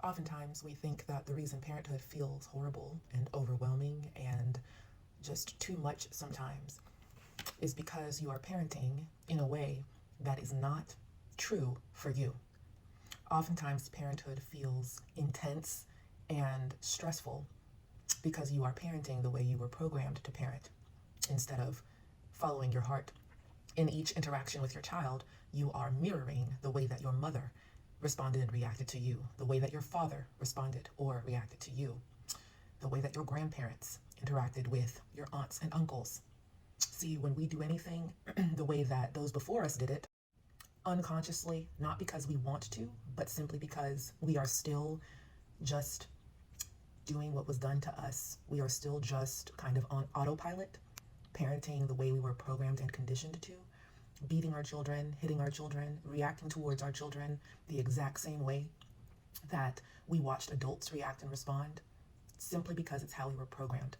Oftentimes, we think that the reason parenthood feels horrible and overwhelming and just too much sometimes is because you are parenting in a way that is not true for you. Oftentimes, parenthood feels intense and stressful because you are parenting the way you were programmed to parent instead of following your heart. In each interaction with your child, you are mirroring the way that your mother responded and reacted to you, the way that your father responded or reacted to you, the way that your grandparents interacted with your aunts and uncles. See, when we do anything the way that those before us did it, unconsciously, not because we want to, but simply because we are still just doing what was done to us. We are still just kind of on autopilot, parenting the way we were programmed and conditioned to, beating our children, hitting our children, reacting towards our children the exact same way that we watched adults react and respond, simply because it's how we were programmed.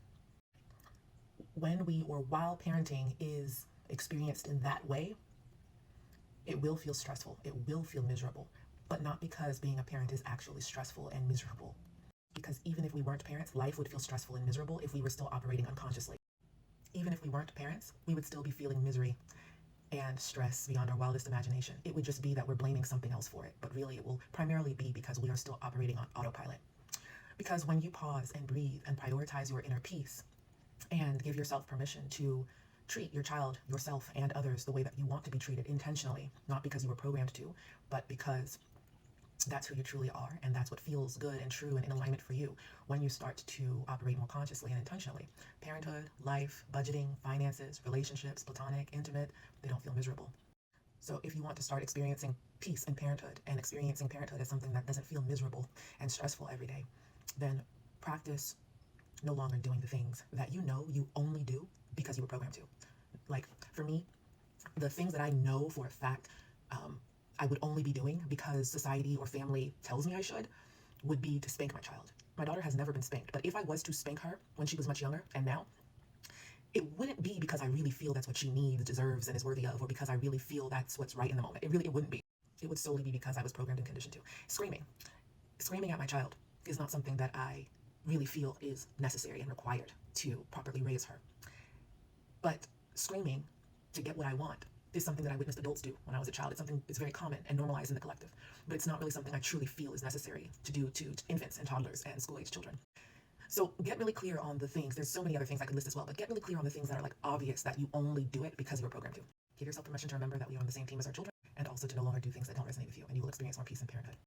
While parenting is experienced in that way, it will feel stressful, it will feel miserable, but not because being a parent is actually stressful and miserable. Because even if we weren't parents, life would feel stressful and miserable if we were still operating unconsciously. Even if we weren't parents, we would still be feeling misery and stress beyond our wildest imagination. It would just be that we're blaming something else for it, but really it will primarily be because we are still operating on autopilot. Because when you pause and breathe and prioritize your inner peace and give yourself permission to treat your child, yourself, and others the way that you want to be treated intentionally, not because you were programmed to, but because that's who you truly are, and that's what feels good and true and in alignment for you. When you start to operate more consciously and intentionally, parenthood, life, budgeting, finances, relationships, platonic, intimate, they don't feel miserable. So if you want to start experiencing peace in parenthood and experiencing parenthood as something that doesn't feel miserable and stressful every day, then practice no longer doing the things that you know you only do because you were programmed to. Like for me, the things that I know for a fact I would only be doing because society or family tells me I should would be to spank my child. My daughter has never been spanked, but if I was to spank her when she was much younger and now, it wouldn't be because I really feel that's what she needs, deserves, and is worthy of, or because I really feel that's what's right in the moment. It wouldn't be. It would solely be because I was programmed and conditioned to. Screaming at my child is not something that I really feel is necessary and required to properly raise her. But screaming to get what I want is something that I witnessed adults do when I was a child. It's something that's very common and normalized in the collective, but it's not really something I truly feel is necessary to do to infants and toddlers and school-age children. So get really clear on the things. There's so many other things I could list as well, but get really clear on the things that are like obvious that you only do it because you were programmed to. Give yourself permission to remember that we are on the same team as our children, and also to no longer do things that don't resonate with you, and you will experience more peace in parenthood.